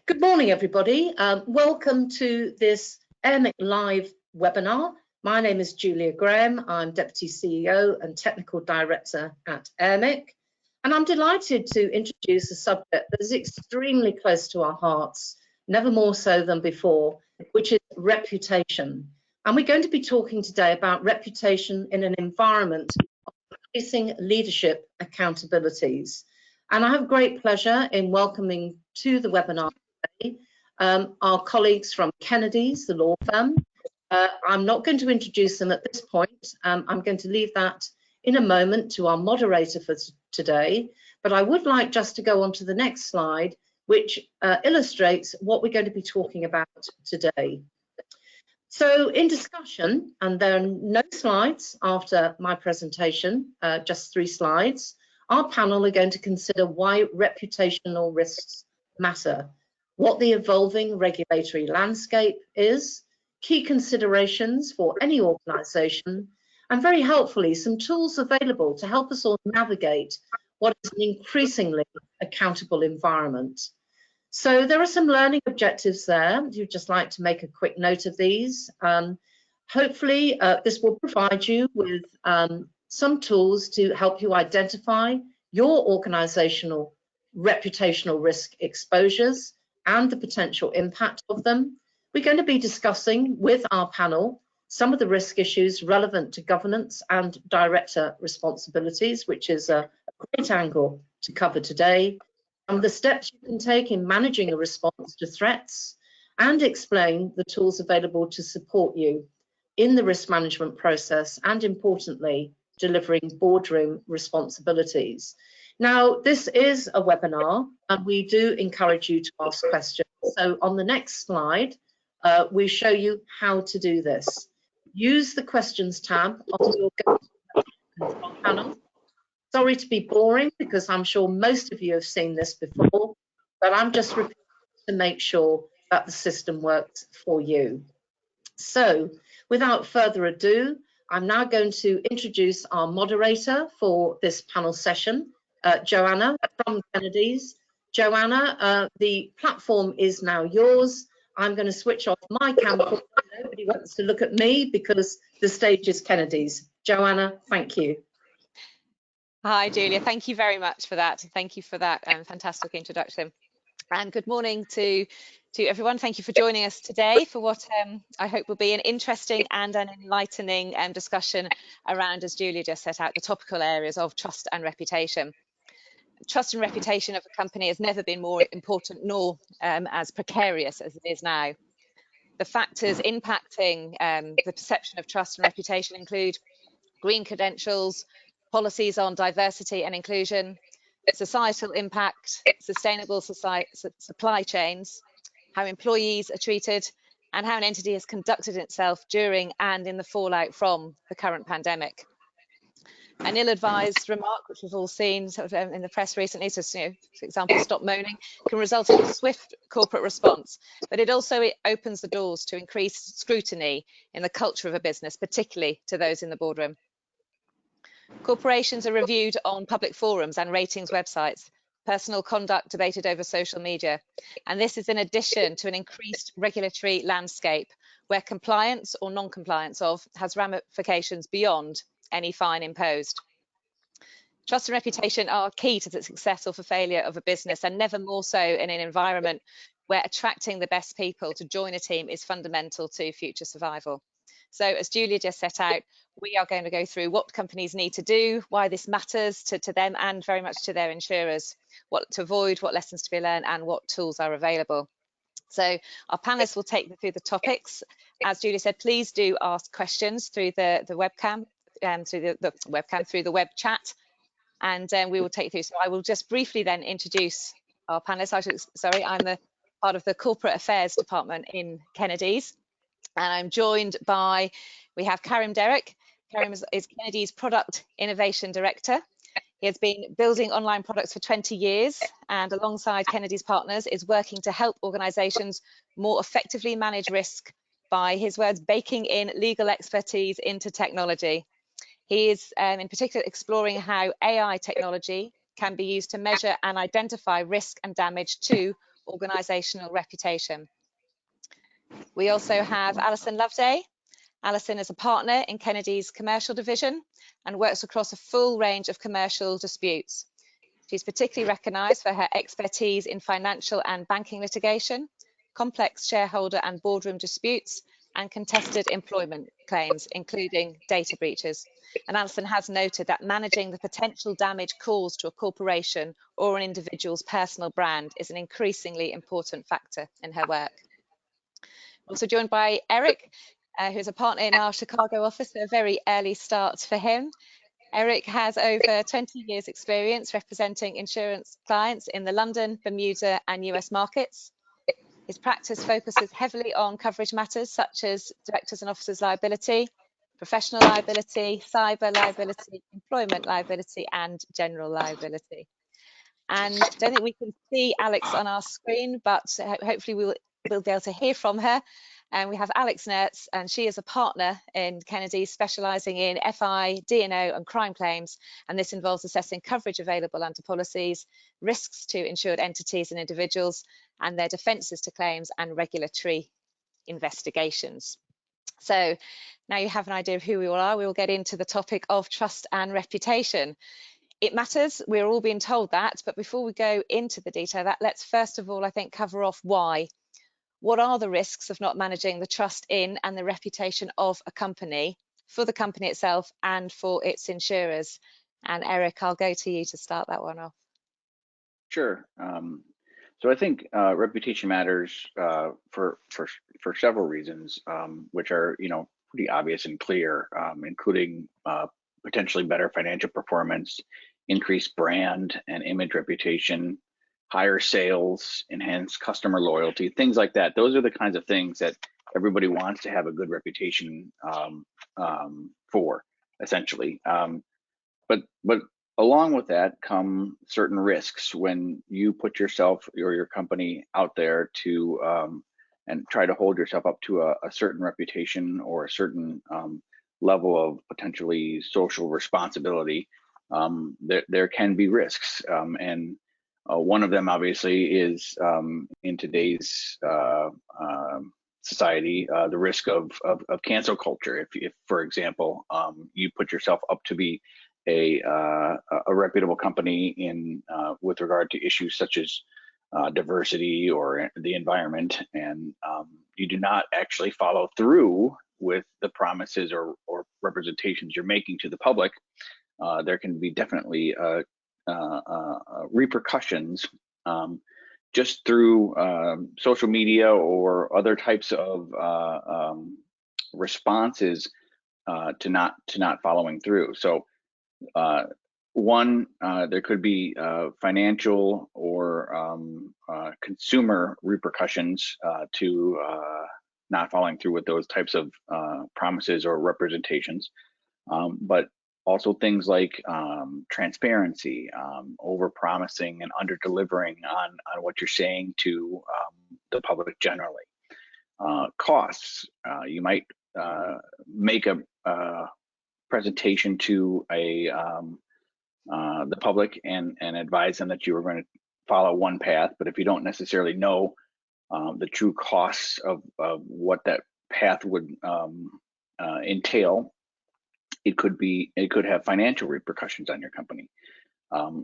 Good morning, everybody. Welcome to this Airmic live webinar. My name is Julia Graham. I'm Deputy CEO and Technical Director at Airmic. And I'm delighted to introduce a subject that is extremely close to our hearts, never more so than before, which is reputation. And we're going to be talking today about reputation in an environment of increasing leadership accountabilities. And I have great pleasure in welcoming to the webinar our colleagues from Kennedy's, the law firm. I'm not going to introduce them at this point. I'm going to leave that in a moment to our moderator for today, but I would like just to go on to the next slide, which illustrates what we're going to be talking about today. So in discussion, and there are no slides after my presentation, just 3 slides, our panel are going to consider why reputational risks matter, what the evolving regulatory landscape is, key considerations for any organisation, and very helpfully, some tools available to help us all navigate what is an increasingly accountable environment. So there are some learning objectives there. If you'd just like to make a quick note of these. Hopefully, this will provide you with some tools to help you identify your organisational reputational risk exposures and the potential impact of them. We're going to be discussing with our panel some of the risk issues relevant to governance and director responsibilities, which is a great angle to cover today, and the steps you can take in managing a response to threats, and explain the tools available to support you in the risk management process and, importantly, delivering boardroom responsibilities. Now, this is a webinar and we do encourage you to ask questions. So on the next slide, we show you how to do this. Use the questions tab on your control panel. Sorry to be boring because I'm sure most of you have seen this before, but I'm just repeating to make sure that the system works for you. So without further ado, I'm now going to introduce our moderator for this panel session, Joanna from Kennedy's. Joanna, the platform is now yours. I'm going to switch off my camera. Nobody wants to look at me because the stage is Kennedy's. Joanna, thank you. Hi, Julia. Thank you very much for that. Thank you for that fantastic introduction. And good morning to everyone. Thank you for joining us today for what I hope will be an interesting and an enlightening discussion around, as Julia just set out, the topical areas of trust and reputation. Trust and reputation of a company has never been more important nor as precarious as it is now. The factors impacting the perception of trust and reputation include green credentials, policies on diversity and inclusion, societal impact, sustainable supply chains, how employees are treated, and how an entity has conducted itself during and in the fallout from the current pandemic. An ill-advised remark, which we've all seen sort of in the press recently, so for example, stop moaning, can result in a swift corporate response, but it also opens the doors to increased scrutiny in the culture of a business, particularly to those in the boardroom. Corporations are reviewed on public forums and ratings websites, personal conduct debated over social media, and this is in addition to an increased regulatory landscape where compliance or non-compliance of has ramifications beyond any fine imposed. Trust and reputation are key to the success or failure of a business, and never more so in an environment where attracting the best people to join a team is fundamental to future survival. So as Julia just set out, we are going to go through what companies need to do, why this matters to them and very much to their insurers, what to avoid, what lessons to be learned, and what tools are available. So our panelists will take you through the topics. As Julia said, please do ask questions through the webcam, through the web chat, and we will take you through. So I will just briefly then introduce our panelists. I'm the part of the corporate affairs department in Kennedy's, and I'm joined by, we have Karim Derrick. Karim is Kennedy's Product Innovation Director. He has been building online products for 20 years and alongside Kennedy's partners is working to help organisations more effectively manage risk by, his words, baking in legal expertise into technology. He is in particular exploring how AI technology can be used to measure and identify risk and damage to organisational reputation. We also have Alison Loveday. Alison is a partner in Kennedy's commercial division and works across a full range of commercial disputes. She's particularly recognised for her expertise in financial and banking litigation, complex shareholder and boardroom disputes, and contested employment claims, including data breaches. And Alison has noted that managing the potential damage caused to a corporation or an individual's personal brand is an increasingly important factor in her work. Also joined by Eric, who's a partner in our Chicago office, so a very early start for him. Eric has over 20 years experience representing insurance clients in the London, Bermuda and US markets. His practice focuses heavily on coverage matters such as directors and officers liability, professional liability, cyber liability, employment liability and general liability. And I don't think we can see Alex on our screen, but hopefully we'll be able to hear from her. And we have Alex Nertz, and she is a partner in Kennedy, specialising in FI, D&O and crime claims. And this involves assessing coverage available under policies, risks to insured entities and individuals, and their defences to claims and regulatory investigations. So now you have an idea of who we all are, we will get into the topic of trust and reputation. It matters, we're all being told that, but before we go into the detail, let's first of all, I think, cover off why. What are the risks of not managing the trust in and the reputation of a company, for the company itself and for its insurers? And Eric, I'll go to you to start that one off. Sure. So I think reputation matters for several reasons, which are pretty obvious and clear, including potentially better financial performance, increased brand and image reputation, higher sales, enhanced customer loyalty, things like that. Those are the kinds of things that everybody wants to have a good reputation for, essentially. But along with that come certain risks when you put yourself or your company out there to and try to hold yourself up to a certain reputation or a certain level of potentially social responsibility. There can be risks, and one of them obviously is in today's society, the risk of cancel culture. If for example, you put yourself up to be a reputable company in with regard to issues such as diversity or the environment, and you do not actually follow through with the promises or representations you're making to the public, there can be definitely repercussions just through social media or other types of responses to not following through. So one, there could be financial or consumer repercussions to not following through with those types of promises or representations, but also things like transparency, over-promising and under-delivering on what you're saying to the public generally. Costs, you might make a presentation to the public and advise them that you were going to follow one path, but if you don't necessarily know the true costs of what that path would entail, it could have financial repercussions on your company.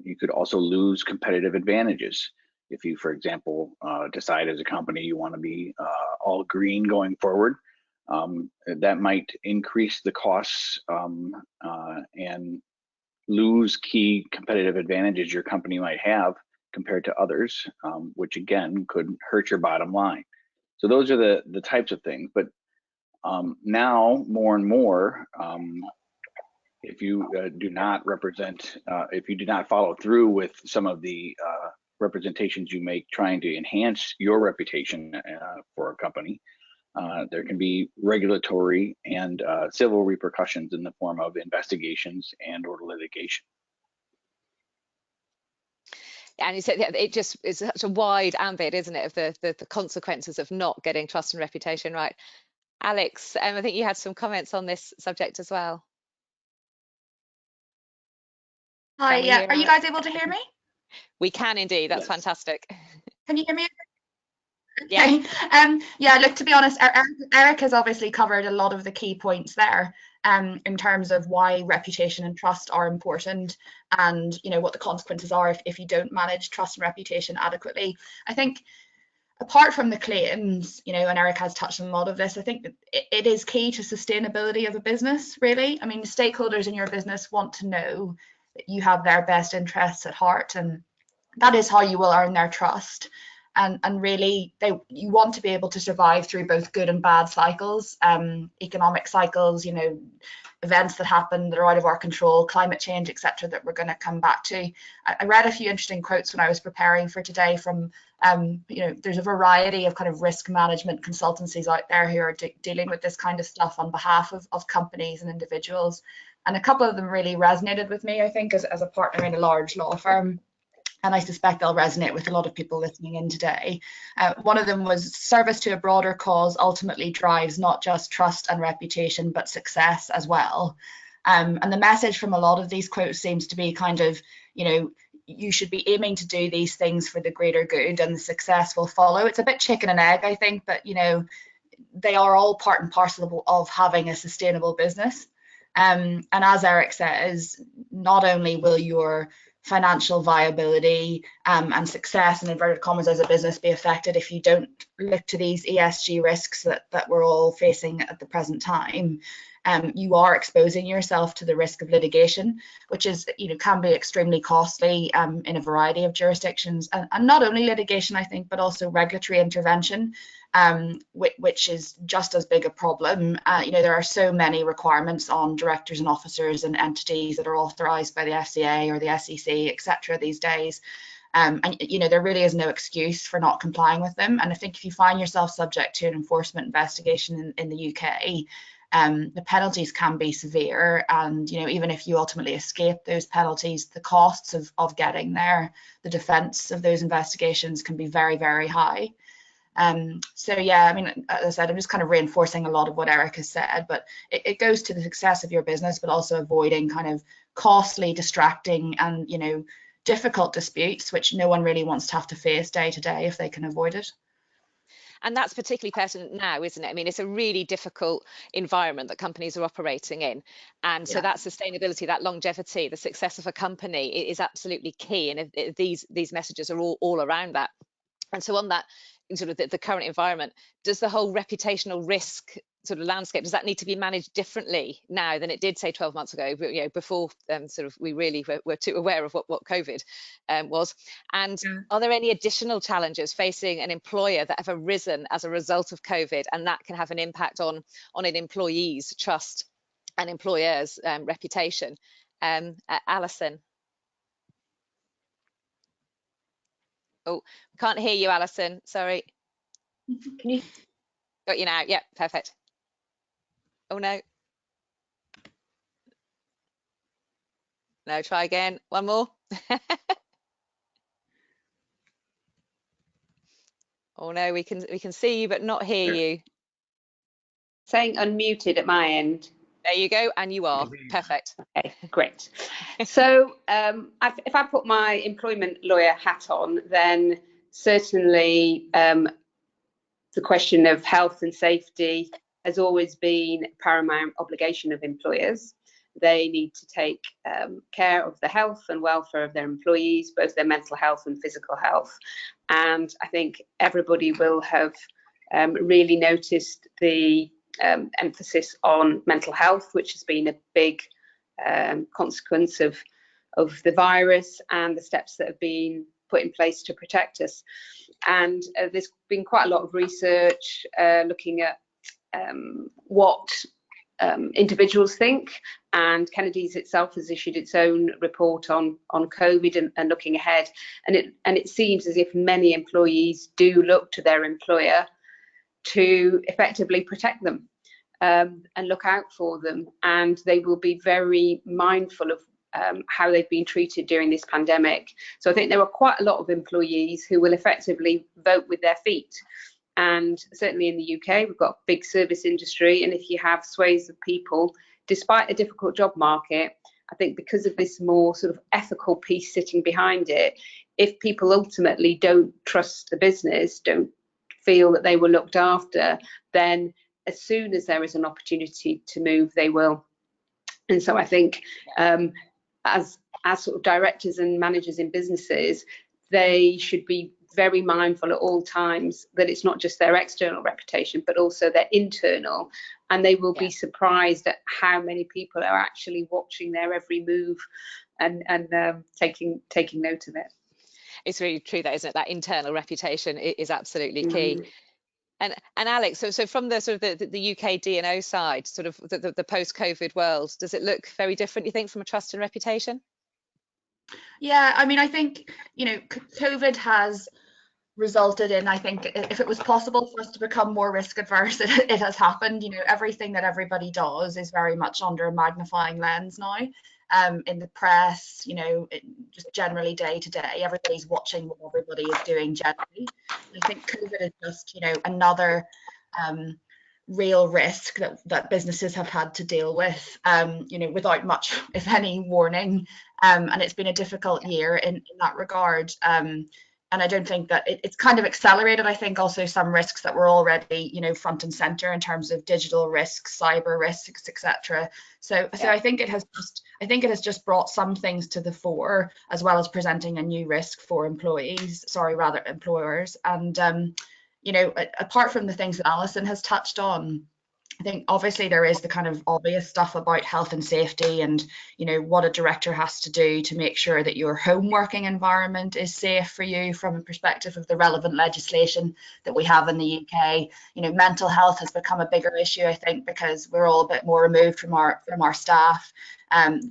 You could also lose competitive advantages if you, for example, decide as a company you want to be all green going forward. That might increase the costs and lose key competitive advantages your company might have compared to others, which again could hurt your bottom line. So those are the types of things. But now more and more, if you do not represent, if you do not follow through with some of the representations you make trying to enhance your reputation for a company, there can be regulatory and civil repercussions in the form of investigations and or litigation. And you said, yeah, it just is such a wide ambit, isn't it, of the consequences of not getting trust and reputation right. Alex, I think you had some comments on this subject as well. Hi, yeah, are you guys able to hear me? We can indeed, that's yes. fantastic. Can you hear me? Yeah. Yeah, look, to be honest, Eric has obviously covered a lot of the key points there, in terms of why reputation and trust are important, and what the consequences are if you don't manage trust and reputation adequately. I think apart from the claims, and Eric has touched on a lot of this, I think that it is key to sustainability of a business, really. I mean, the stakeholders in your business want to know that you have their best interests at heart, and that is how you will earn their trust. And really, you want to be able to survive through both good and bad cycles, economic cycles, events that happen that are out of our control, climate change, etc., that we're going to come back to. I read a few interesting quotes when I was preparing for today from, there's a variety of kind of risk management consultancies out there who are dealing with this kind of stuff on behalf of companies and individuals. And a couple of them really resonated with me, I think, as a partner in a large law firm. And I suspect they'll resonate with a lot of people listening in today. One of them was service to a broader cause ultimately drives not just trust and reputation, but success as well. And the message from a lot of these quotes seems to be kind of, you should be aiming to do these things for the greater good, and the success will follow. It's a bit chicken and egg, I think, but, they are all part and parcel of having a sustainable business. And as Eric says, not only will your financial viability and success, in inverted commas, as a business be affected if you don't look to these ESG risks that we're all facing at the present time. You are exposing yourself to the risk of litigation, which is, can be extremely costly in a variety of jurisdictions, and not only litigation, I think, but also regulatory intervention, which is just as big a problem. There are so many requirements on directors and officers and entities that are authorised by the FCA or the SEC, etc. these days. And there really is no excuse for not complying with them. And I think if you find yourself subject to an enforcement investigation in the UK, the penalties can be severe, and even if you ultimately escape those penalties, the costs of getting there, the defence of those investigations, can be very, very high. So yeah, I mean, as I said, I'm just kind of reinforcing a lot of what Eric has said, but it goes to the success of your business, but also avoiding kind of costly, distracting, and difficult disputes, which no one really wants to have to face day to day if they can avoid it. And that's particularly pertinent now, isn't it? I mean, it's a really difficult environment that companies are operating in. And so that sustainability, that longevity, the success of a company is absolutely key. And if these messages are all around that. And so on that sort of the current environment, does the whole reputational risk sort of landscape, does that need to be managed differently now than it did, say, 12 months ago, before sort of we really were too aware of what COVID was? And are there any additional challenges facing an employer that have arisen as a result of COVID, and that can have an impact on an employee's trust and employer's reputation? Alison. Oh, can't hear you, Alison. Sorry. Can you? Got you now. Yeah, perfect. Oh no. No, try again. One more. Oh no, we can see you but not hear you. Saying unmuted at my end. There you go, and you are. Perfect. Okay, great. So if I put my employment lawyer hat on, then certainly the question of health and safety has always been a paramount obligation of employers. They need to take care of the health and welfare of their employees, both their mental health and physical health. And I think everybody will have really noticed the emphasis on mental health, which has been a big consequence of the virus and the steps that have been put in place to protect us. And there's been quite a lot of research looking at what individuals think, and Kennedy's itself has issued its own report on COVID and looking ahead, and it seems as if many employees do look to their employer to effectively protect them and look out for them, and they will be very mindful of how they've been treated during this pandemic. So I think there are quite a lot of employees who will effectively vote with their feet. And certainly in the UK, we've got a big service industry. And if you have swathes of people, despite a difficult job market, I think because of this more sort of ethical piece sitting behind it, if people ultimately don't trust the business, don't feel that they were looked after, then as soon as there is an opportunity to move, they will. And so I think as sort of directors and managers in businesses, they should be very mindful at all times that it's not just their external reputation, but also their internal. And they will be surprised at how many people are actually watching their every move and taking note of it. It's really true, that, isn't it? That internal reputation is absolutely key. And Alex, so from the sort of the UK D&O side, sort of the post-COVID world, does it look very different, you think, from a trust and reputation? Yeah, I mean, I think, you know, COVID has resulted in, I think, if it was possible for us to become more risk adverse, it has happened. You know, everything that everybody does is very much under a magnifying lens now. In the press, you know, just generally day to day, everybody's watching what everybody is doing generally. I think COVID is just, you know, another real risk that businesses have had to deal with, you know, without much, if any, warning. And it's been a difficult year in that regard. And I don't think that it's kind of accelerated, I think, also some risks that were already, you know, front and center in terms of digital risks, cyber risks, etc. So I think it has just brought some things to the fore, as well as presenting a new risk for employers. And you know, apart from the things that Alison has touched on, I think obviously there is the kind of obvious stuff about health and safety and, you know, what a director has to do to make sure that your home working environment is safe for you from a perspective of the relevant legislation that we have in the UK. You know, mental health has become a bigger issue, I think, because we're all a bit more removed from our staff.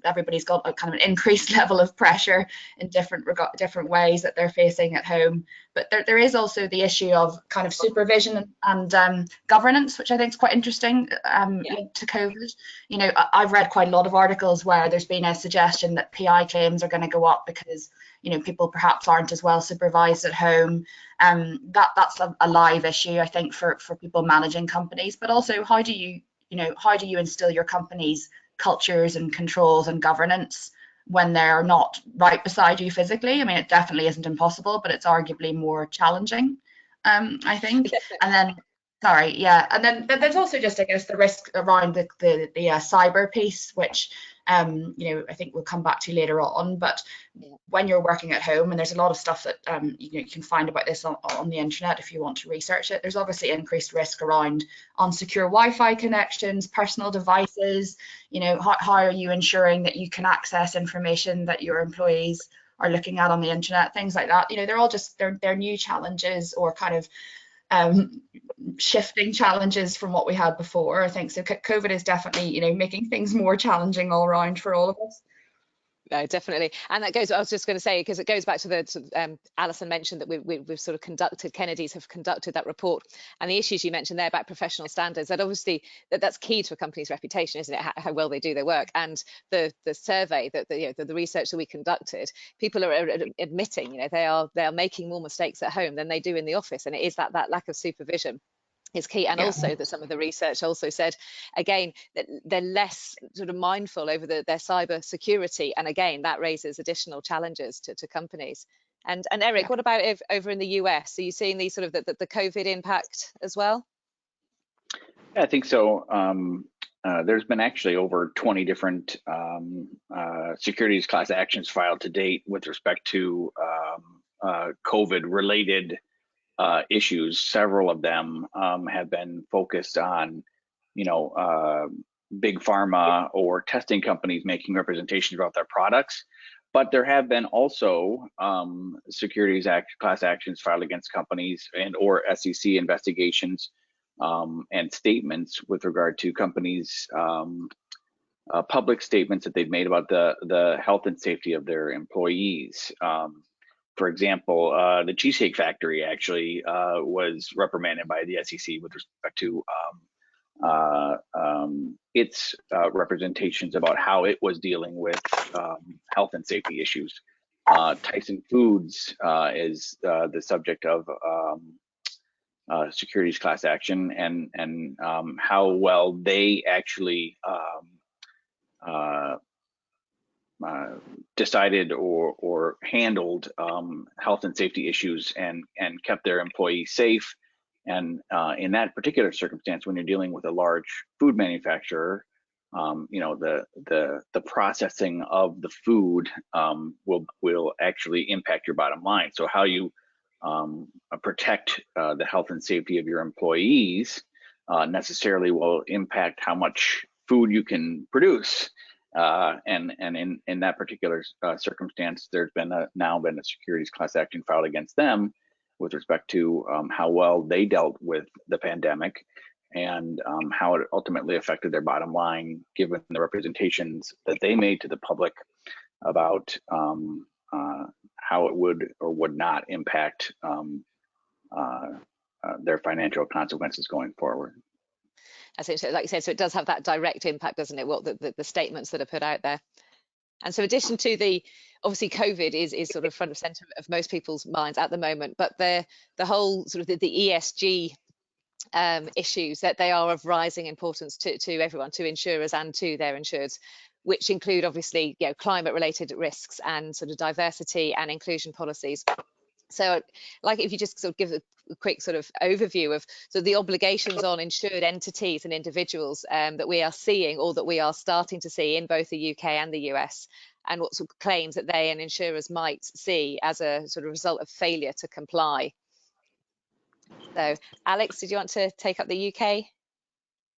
Everybody's got a kind of an increased level of pressure in different ways that they're facing at home. But there is also the issue of kind of supervision and governance, which I think is quite interesting linked to COVID. You know, I've read quite a lot of articles where there's been a suggestion that PI claims are going to go up because, you know, people perhaps aren't as well supervised at home. That's a live issue, I think, for people managing companies. But also, how do you instill your company's cultures and controls and governance when they're not right beside you physically? I mean, it definitely isn't impossible, but it's arguably more challenging, I think. And then, and then there's also just, I guess, the risk around the cyber piece, which you know, I think we'll come back to later on. But when you're working at home, and there's a lot of stuff that you can find about this on the internet if you want to research it, there's obviously increased risk around unsecure Wi-Fi connections, personal devices. You know, how are you ensuring that you can access information that your employees are looking at on the internet, things like that. You know, they're all just they're new challenges, or kind of shifting challenges from what we had before, I think. So COVID is definitely, you know, making things more challenging all around for all of us. No, definitely. And that goes, I was just going to say, because it goes back to the, Alison mentioned that we've sort of conducted, Kennedy's have conducted that report, and the issues you mentioned there about professional standards, that obviously that's key to a company's reputation, isn't it? How well they do their work. And the survey, the research that we conducted, people are admitting, you know, they are making more mistakes at home than they do in the office, and it is that lack of supervision is key. And also that some of the research also said, again, that they're less sort of mindful over their cyber security, and again that raises additional challenges to companies. And Eric, what about over in the US? Are you seeing these sort of the COVID impact as well? Yeah, I think so. There's been actually over 20 different securities class actions filed to date with respect to COVID related issues. Several of them have been focused on, you know, big pharma or testing companies making representations about their products. But there have been also securities class actions filed against companies and or SEC investigations and statements with regard to companies' public statements that they've made about the health and safety of their employees. For example, the Cheesecake Factory actually was reprimanded by the SEC with respect to its representations about how it was dealing with health and safety issues. Tyson Foods is the subject of securities class action, and how well they actually decided or handled health and safety issues and kept their employees safe And in that particular circumstance, when you're dealing with a large food manufacturer, you know, the processing of the food will actually impact your bottom line. So how you protect the health and safety of your employees necessarily will impact how much food you can produce. And in that particular circumstance, there's now been a securities class action filed against them with respect to how well they dealt with the pandemic and how it ultimately affected their bottom line, given the representations that they made to the public about how it would or would not impact their financial consequences going forward. As it, like you said, so it does have that direct impact, doesn't it? What the statements that are put out there. And so, in addition to obviously COVID is sort of front of center of most people's minds at the moment, but the whole sort of the ESG issues, that they are of rising importance to everyone, to insurers and to their insureds, which include obviously, you know, climate related risks and sort of diversity and inclusion policies. So like if you just sort of give a quick sort of overview of the obligations on insured entities and individuals that we are seeing, or that we are starting to see in both the UK and the US, and what sort of claims that they and insurers might see as a sort of result of failure to comply. So Alex, did you want to take up the UK?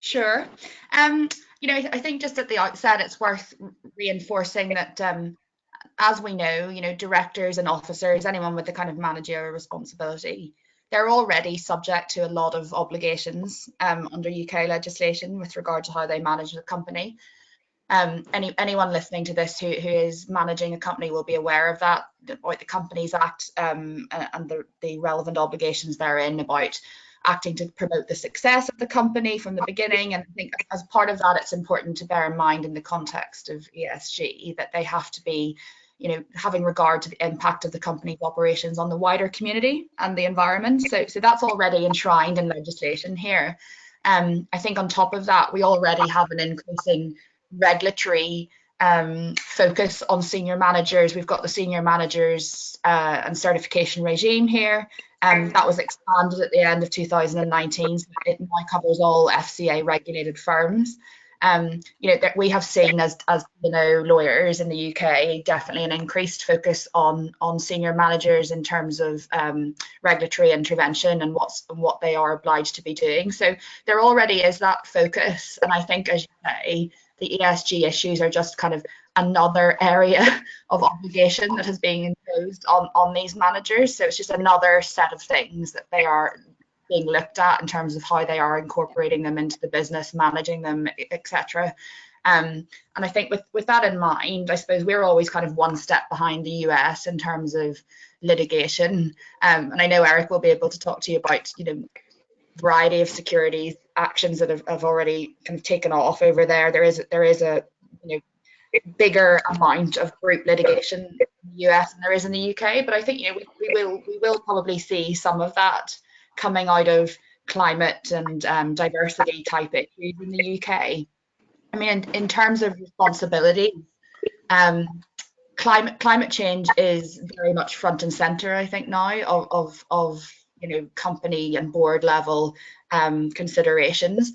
Sure. You know, I think just at the outset, it's worth reinforcing that as we know, you know, directors and officers, anyone with the kind of managerial responsibility, they're already subject to a lot of obligations under UK legislation with regard to how they manage the company. Anyone listening to this who is managing a company will be aware of that, like the Companies Act and the relevant obligations therein about acting to promote the success of the company from the beginning. And I think as part of that, it's important to bear in mind in the context of ESG that they have to be, you know, having regard to the impact of the company's operations on the wider community and the environment. So that's already enshrined in legislation here. I think on top of that, we already have an increasing regulatory focus on senior managers. We've got the senior managers and certification regime here. That was expanded at the end of 2019. So it now covers all FCA regulated firms. You know, that we have seen as you know, lawyers in the UK, definitely an increased focus on senior managers in terms of regulatory intervention and what they are obliged to be doing. So there already is that focus, and I think, as you say, the ESG issues are just kind of another area of obligation that is being imposed on these managers. So it's just another set of things that they are being looked at in terms of how they are incorporating them into the business, managing them, etc. And I think with that in mind, I suppose we're always kind of one step behind the US in terms of litigation. And I know Eric will be able to talk to you about, you know, variety of securities actions that have already kind of taken off over there. There is a, you know, bigger amount of group litigation in the US than there is in the UK, but I think, you know, we will probably see some of that coming out of climate and diversity type issues in the UK. I mean, in terms of responsibility, climate change is very much front and center, I think, now of you know, company and board level considerations.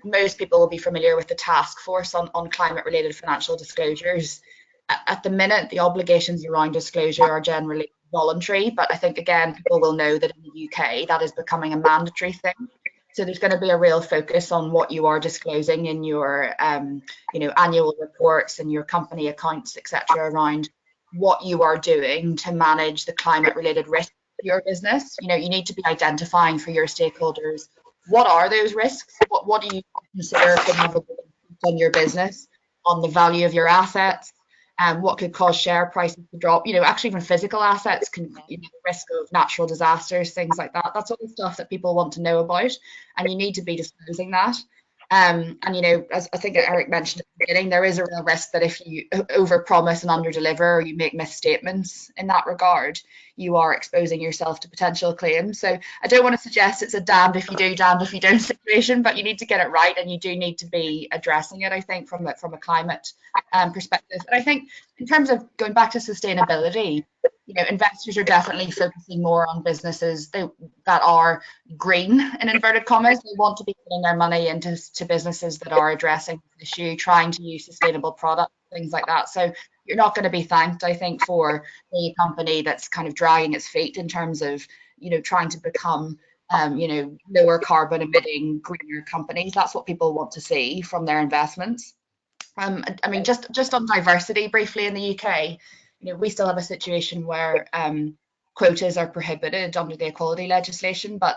Most people will be familiar with the task force on climate related financial disclosures. At the minute, the obligations around disclosure are generally voluntary, but I think, again, people will know that in the UK that is becoming a mandatory thing. So there's going to be a real focus on what you are disclosing in your you know, annual reports and your company accounts, etc., around what you are doing to manage the climate related risks of your business. You know, you need to be identifying for your stakeholders, what are those risks? What do you consider could have a big impact on your business, on the value of your assets? What could cause share prices to drop? You know, actually even physical assets can, you know, the risk of natural disasters, things like that. That's all the stuff that people want to know about, and you need to be disclosing that. And, you know, as I think Eric mentioned at the beginning, there is a real risk that if you overpromise and underdeliver, or you make misstatements in that regard, you are exposing yourself to potential claims. So I don't want to suggest it's a damned if you do, damned if you don't situation, but you need to get it right, and you do need to be addressing it, I think, from a climate perspective. And I think in terms of going back to sustainability, investors are definitely focusing more on businesses that are green, in inverted commas. They want to be putting their money into businesses that are addressing the issue, trying to use sustainable products, things like that. So you're not going to be thanked, I think, for being a company that's kind of dragging its feet in terms of, trying to become, lower carbon emitting, greener companies. That's what people want to see from their investments. I mean, just on diversity briefly in the UK, we still have a situation where quotas are prohibited under the equality legislation, but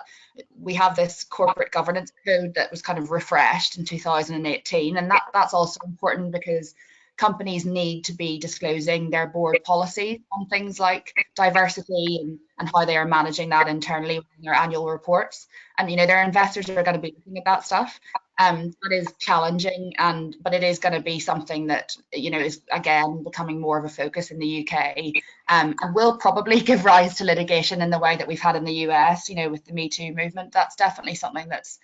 we have this corporate governance code that was kind of refreshed in 2018, and that's also important because companies need to be disclosing their board policy on things like diversity and how they are managing that internally in their annual reports. And their investors are going to be looking at that stuff. That is challenging, but it is going to be something that is again becoming more of a focus in the UK, and will probably give rise to litigation in the way that we've had in the US. With the Me Too movement, that's definitely something that's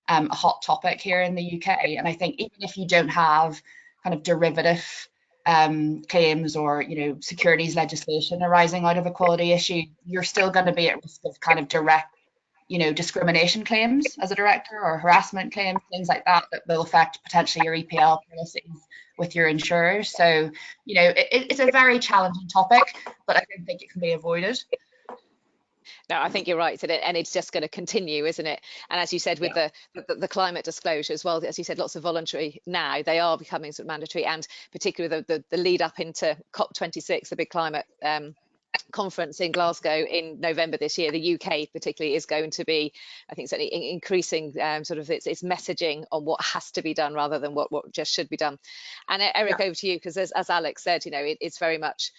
a hot topic here in the UK. And I think even if you don't have kind of derivative claims or securities legislation arising out of equality issue, you're still going to be at risk of kind of direct discrimination claims as a director, or harassment claims, things like that will affect potentially your EPL policies with your insurers. So, it's a very challenging topic, but I don't think it can be avoided. No, I think you're right, and it's just going to continue, isn't it? And as you said, with the climate disclosure as well, as you said, lots of voluntary now, they are becoming sort of mandatory, and particularly the lead up into COP26, the big climate conference in Glasgow in November this year. The UK particularly is going to be, I think, certainly increasing sort of its messaging on what has to be done rather than what just should be done. And Eric, over to you, because as Alex said, it's very much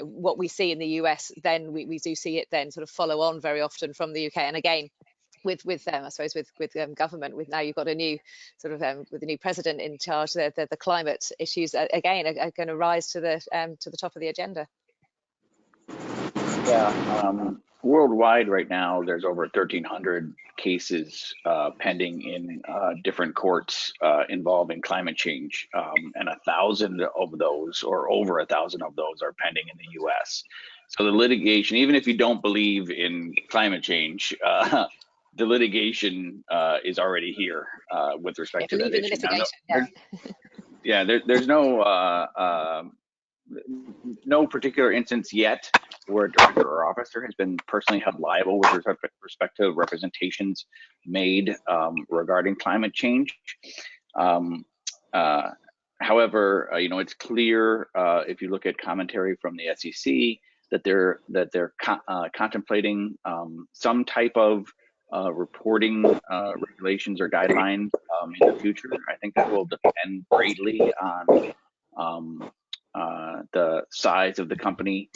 what we see in the US, then we do see it then sort of follow on very often from the UK. And again, with I suppose with government, with now you've got a new sort of with a new president in charge, the climate issues again are going to rise to the top of the agenda. Yeah, worldwide right now, there's over 1,300 cases pending in different courts involving climate change, and 1,000 of those, or over 1,000 of those, are pending in the U.S. So the litigation, even if you don't believe in climate change, the litigation is already here with respect to that issue. There's no particular instance yet where a director or officer has been personally held liable with respect to representations made regarding climate change. However, it's clear if you look at commentary from the SEC that they're contemplating some type of reporting regulations or guidelines in the future. I think that will depend greatly on the size of the company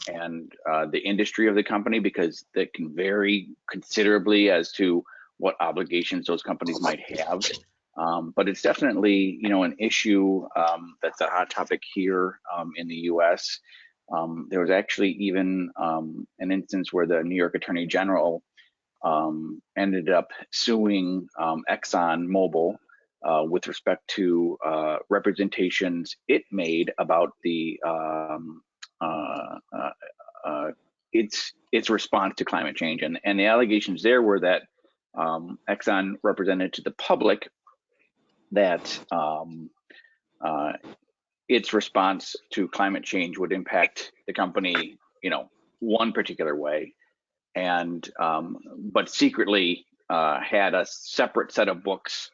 and the industry of the company, because that can vary considerably as to what obligations those companies might have. But it's definitely, an issue that's a hot topic here in the U.S. There was actually even an instance where the New York Attorney General ended up suing ExxonMobil with respect to representations it made about the its response to climate change, and the allegations there were that Exxon represented to the public that its response to climate change would impact the company, one particular way, and but secretly had a separate set of books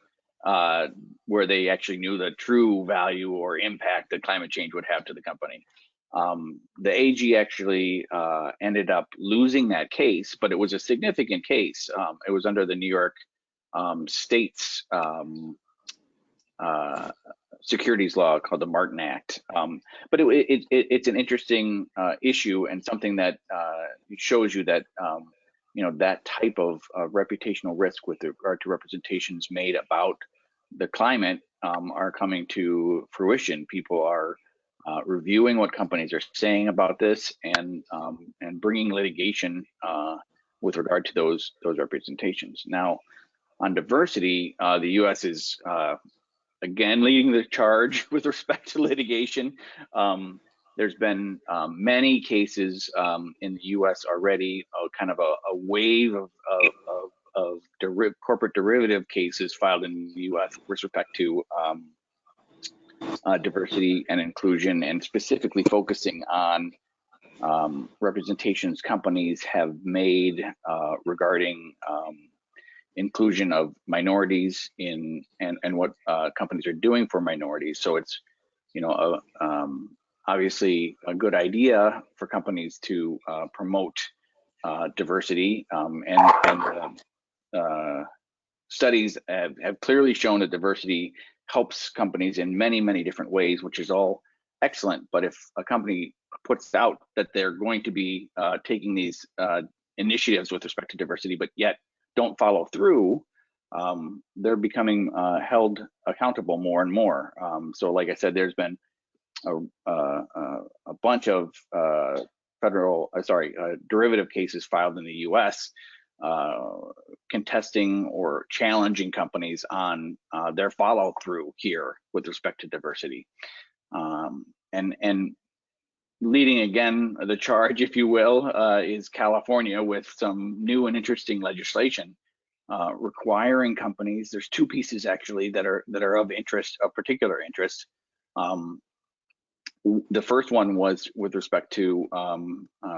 where they actually knew the true value or impact that climate change would have to the company. The AG actually ended up losing that case, but it was a significant case. It was under the New York State's securities law called the Martin Act. But it's an interesting issue, and something that shows you that that type of reputational risk with regard to representations made about the climate are coming to fruition. People are reviewing what companies are saying about this, and bringing litigation with regard to those representations. Now, on diversity, the U.S. is again leading the charge with respect to litigation. there's been many cases in the U.S. already, kind of a wave of corporate derivative cases filed in the U.S. with respect to diversity and inclusion, and specifically focusing on representations companies have made regarding inclusion of minorities in and what companies are doing for minorities. So it's, you know, obviously a good idea for companies to promote diversity, and studies have clearly shown that diversity helps companies in many different ways, which is all excellent. But if a company puts out that they're going to be taking these initiatives with respect to diversity, but yet don't follow through, they're becoming held accountable more and more. So like I said, there's been a bunch of derivative cases filed in the U.S. Contesting or challenging companies on their follow through here with respect to diversity, and leading again the charge, if you will, is California with some new and interesting legislation requiring companies. There's two pieces actually that are of interest, of particular interest. The first one was with respect to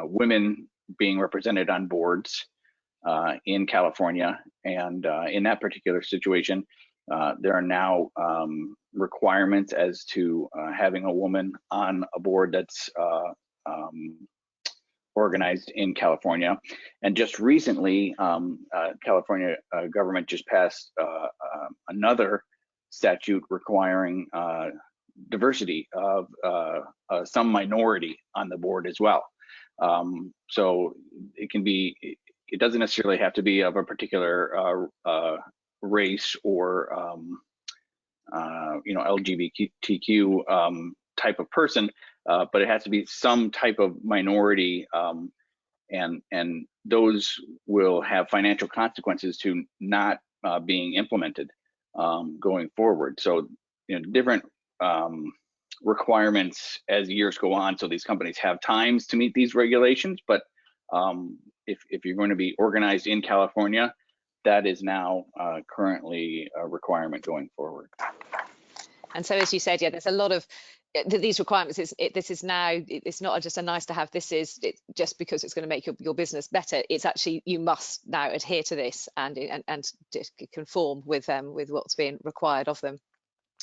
women being represented on boards in California, and in that particular situation, there are now requirements as to having a woman on a board that's organized in California. And just recently, California government just passed another statute requiring diversity of some minority on the board as well. So it can be, it doesn't necessarily have to be of a particular race or you know, LGBTQ type of person, but it has to be some type of minority, and those will have financial consequences to not being implemented going forward. So, you know, different requirements as years go on, so these companies have times to meet these regulations. But if you're going to be organized in California, that is now currently a requirement going forward. And so, as you said, yeah, there's a lot of these requirements. This is now, it's not just a nice to have. This is just because it's going to make your business better. It's actually, you must now adhere to this and conform with what's being required of them,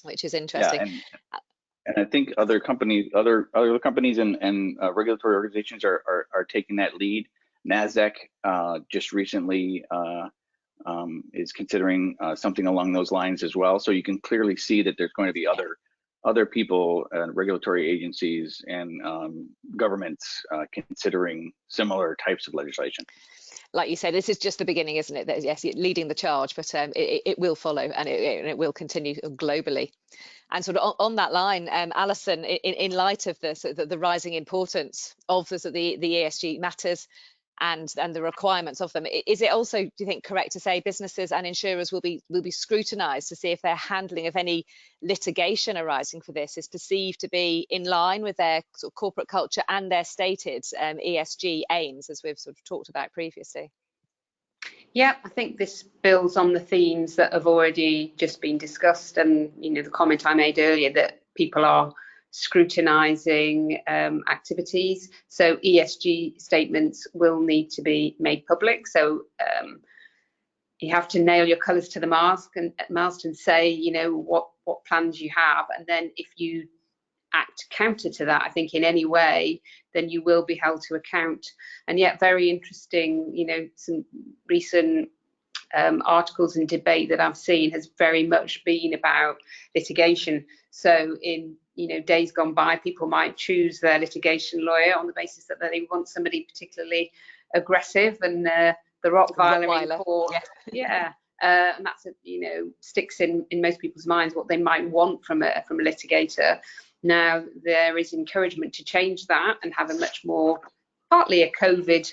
which is interesting. Yeah, and I think other companies, other companies and regulatory organizations are taking that lead. NASDAQ just recently is considering something along those lines as well. So you can clearly see that there's going to be other people, regulatory agencies and governments considering similar types of legislation. Like you say, this is just the beginning, isn't it? Yes, leading the charge, but it will follow, and it will continue globally. And sort of on that line, Alison, in light of the rising importance of the ESG matters and the requirements of them, is it also, do you think, correct to say businesses and insurers will be scrutinised to see if their handling of any litigation arising for this is perceived to be in line with their sort of corporate culture and their stated ESG aims, as we've sort of talked about previously? Yeah, I think this builds on the themes that have already just been discussed, and you know, the comment I made earlier that people are scrutinising activities. So ESG statements will need to be made public. So you have to nail your colours to the mast and say, you know, what plans you have, and then if you act counter to that, I think in any way, then you will be held to account. And yet, very interesting, you know, some recent articles and debate that I've seen has very much been about litigation. So in, you know, days gone by, people might choose their litigation lawyer on the basis that they want somebody particularly aggressive and the Rottweiler in court. Yeah. And that's, you know, sticks in most people's minds what they might want from a litigator. Now there is encouragement to change that and have a much more, partly a COVID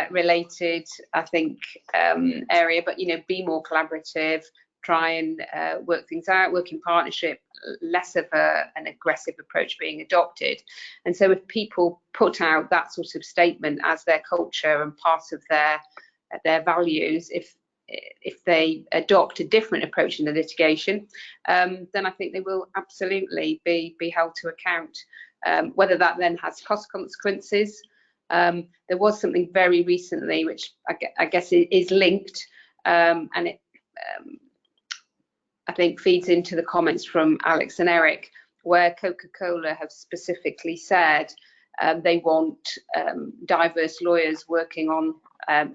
related, I think, area, but you know, be more collaborative, try and work things out, work in partnership, less of an aggressive approach being adopted. And so if people put out that sort of statement as their culture and part of their values, if they adopt a different approach in the litigation, then I think they will absolutely be held to account. Whether that then has cost consequences. There was something very recently which I guess is linked, and it I think feeds into the comments from Alex and Eric, where Coca-Cola have specifically said they want diverse lawyers working on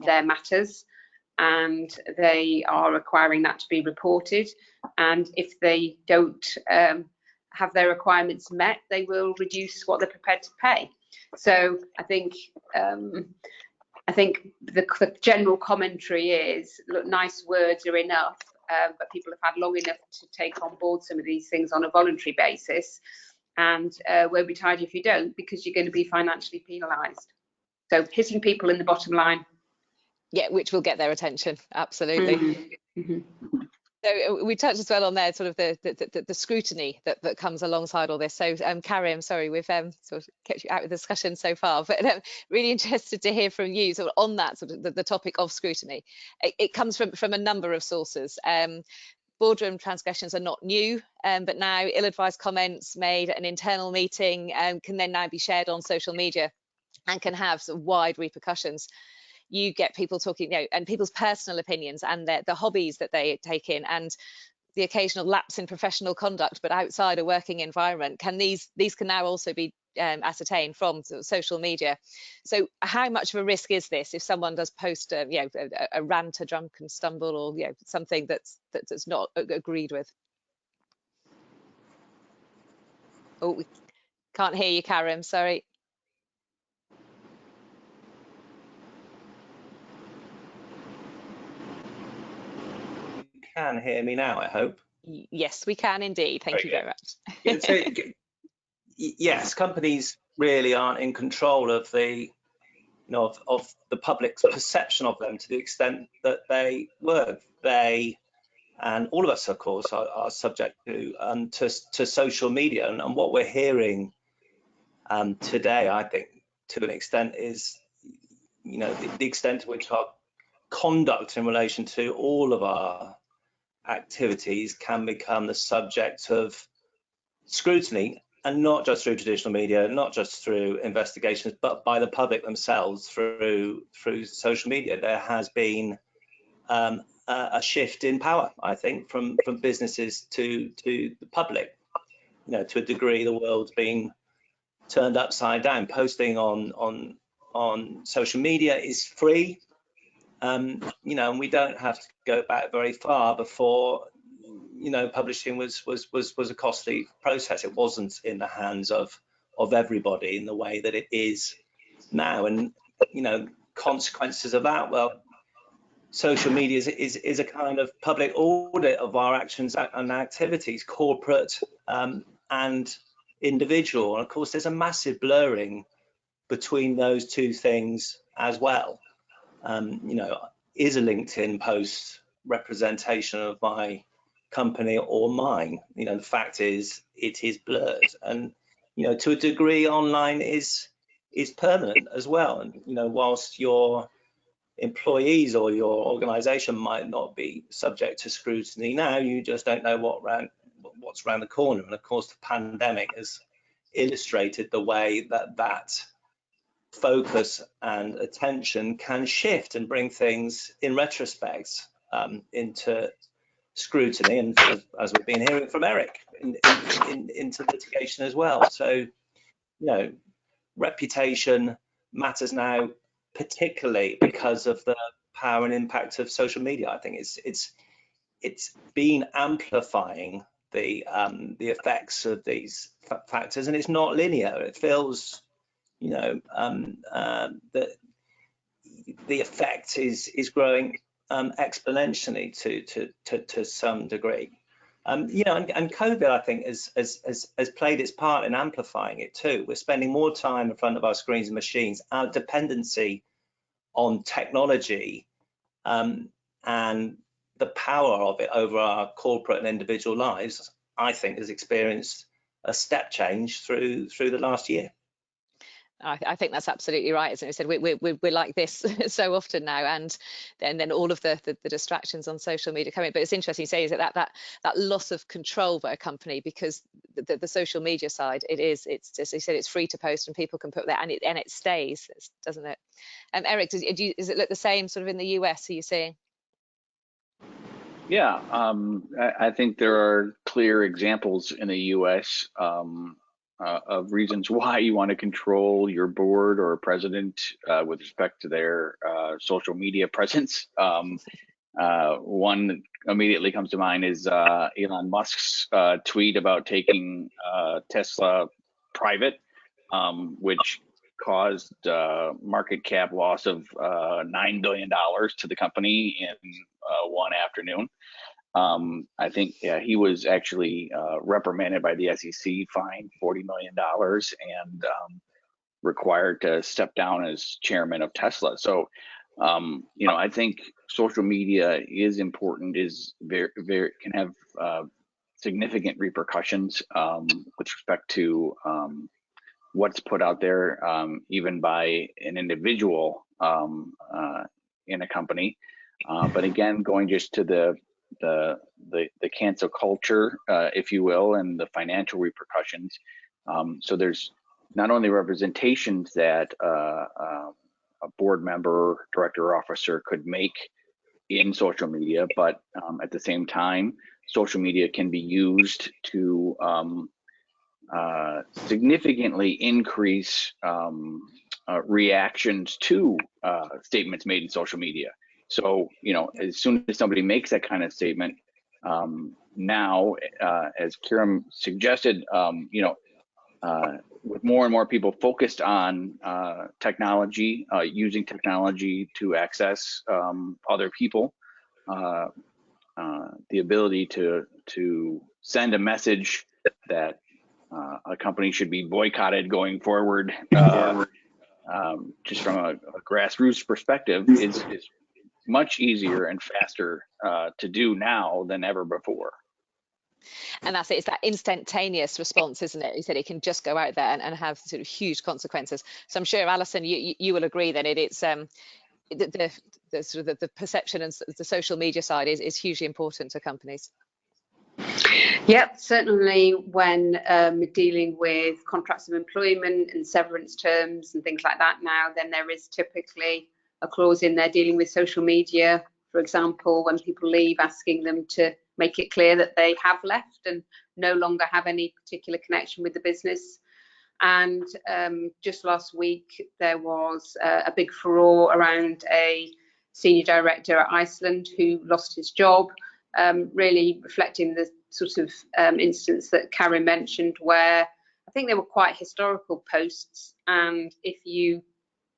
their matters, and they are requiring that to be reported. And if they don't have their requirements met, they will reduce what they're prepared to pay. So I think the general commentary is, look, nice words are enough, but people have had long enough to take on board some of these things on a voluntary basis, and won't be tired if you don't, because you're going to be financially penalised. So hitting people in the bottom line. Yeah, which will get their attention, absolutely. So we touched as well on there, sort of the scrutiny that comes alongside all this. So Carrie, I'm sorry, we've sort of kept you out of the discussion so far, but really interested to hear from you sort of on that sort of the topic of scrutiny. It comes from a number of sources. Boardroom transgressions are not new, but now ill-advised comments made at an internal meeting can then now be shared on social media and can have sort of wide repercussions. You get people talking, and people's personal opinions and the hobbies that they take in, and the occasional lapse in professional conduct, but outside a working environment. These can now also be ascertained from social media. So how much of a risk is this if someone does post a rant, a drunken stumble, or something that's not agreed with? Oh, we can't hear you, Karen, sorry. Can hear me now, I hope. Yes, we can indeed. Thank you very much. Yeah, so, yes, companies really aren't in control of the of the public's perception of them to the extent that they were. They and all of us, of course, are subject to social media, and what we're hearing today, I think, to an extent, is the extent to which our conduct in relation to all of our activities can become the subject of scrutiny, and not just through traditional media, not just through investigations, but by the public themselves through social media. There has been a shift in power, I think, from businesses to the public. To a degree, the world's being turned upside down. Posting on social media is free. And we don't have to go back very far before publishing was a costly process. It wasn't in the hands of everybody in the way that it is now, and consequences of that, well, social media is a kind of public audit of our actions and activities, corporate and individual, and of course there's a massive blurring between those two things as well. Is a LinkedIn post representation of my company or mine? The fact is, it is blurred, and to a degree, online is permanent as well. And whilst your employees or your organization might not be subject to scrutiny now, you just don't know what's around the corner. And of course, the pandemic has illustrated the way that focus and attention can shift and bring things in retrospect into scrutiny, and as we've been hearing from Eric, into litigation as well. So reputation matters now, particularly because of the power and impact of social media. I think it's been amplifying the effects of these factors, and it's not linear. It feels that the effect is growing exponentially to some degree. And COVID, I think, has played its part in amplifying it too. We're spending more time in front of our screens and machines. Our dependency on technology and the power of it over our corporate and individual lives, I think, has experienced a step change through the last year. I think that's absolutely right. As I said, we're like this so often now, and then all of the distractions on social media coming. But it's interesting you say is that loss of control by a company, because the social media side, it's just, you said, it's free to post and people can put that, and it stays, doesn't it? Eric, does it look the same sort of in the US? Are you seeing? Yeah, I think there are clear examples in the US of reasons why you want to control your board or president with respect to their social media presence. One that immediately comes to mind is Elon Musk's tweet about taking Tesla private, which caused market cap loss of $9 billion to the company in one afternoon. I think he was actually reprimanded by the SEC, fined $40 million, and required to step down as chairman of Tesla. So, I think social media is important, is very can have significant repercussions with respect to what's put out there, even by an individual in a company. But again, going just to the cancel culture, if you will, and the financial repercussions. So there's not only representations that a board member, director, or officer could make in social media, but at the same time, social media can be used to significantly increase reactions to statements made in social media. So, as soon as somebody makes that kind of statement, now, as Kiram suggested, with more and more people focused on technology, using technology to access other people, the ability to send a message that a company should be boycotted going forward, just from a grassroots perspective, is much easier and faster to do now than ever before. And that's it, it's that instantaneous response, isn't it? You said it can just go out there and have sort of huge consequences. So I'm sure, Alison, you will agree that it's the sort of the perception and the social media side is hugely important to companies. Yep, certainly when dealing with contracts of employment and severance terms and things like that now, then there is typically a clause in there dealing with social media, for example, when people leave, asking them to make it clear that they have left and no longer have any particular connection with the business. And just last week, there was a big furore around a senior director at Iceland who lost his job, really reflecting the sort of instance that Karen mentioned, where I think they were quite historical posts, and if you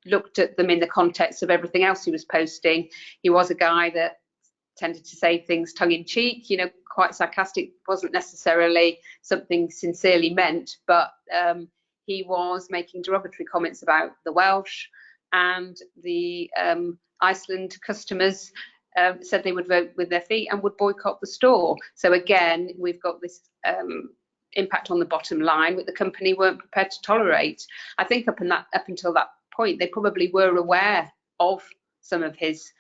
looked at them in the context of everything else he was posting, he was a guy that tended to say things tongue-in-cheek, quite sarcastic, wasn't necessarily something sincerely meant, but he was making derogatory comments about the Welsh, and the Iceland customers said they would vote with their feet and would boycott the store. So again, we've got this impact on the bottom line that the company weren't prepared to tolerate. I think up until that point, they probably were aware of some of his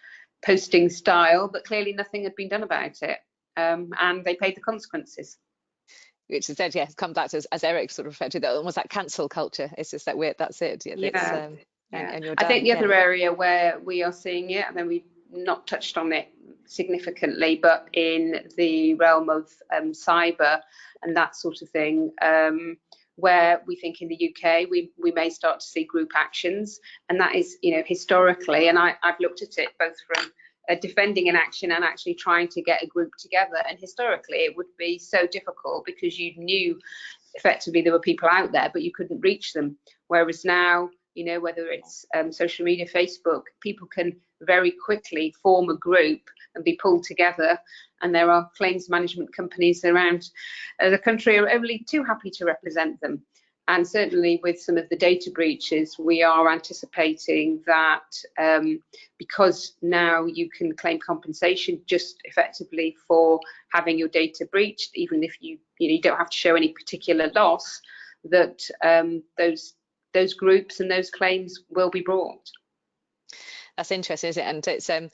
posting style, but clearly nothing had been done about it, and they paid the consequences. Which is said, yes, come back to, as Eric sort of referred to, that almost that cancel culture. It's just that weird. That's it. Yeah. And you're I done. think the other area where we are seeing it, and then we've not touched on it significantly, but in the realm of cyber and that sort of thing, where we think in the UK we may start to see group actions, and that is, historically, and I've looked at it both from defending an action and actually trying to get a group together, and historically it would be so difficult because you knew effectively there were people out there but you couldn't reach them, whereas now, whether it's social media, Facebook, people can very quickly form a group and be pulled together, and there are claims management companies around the country are only too happy to represent them. And certainly with some of the data breaches, we are anticipating that because now you can claim compensation just effectively for having your data breached, even if you don't have to show any particular loss, that those groups and those claims will be brought. That's interesting, isn't it? And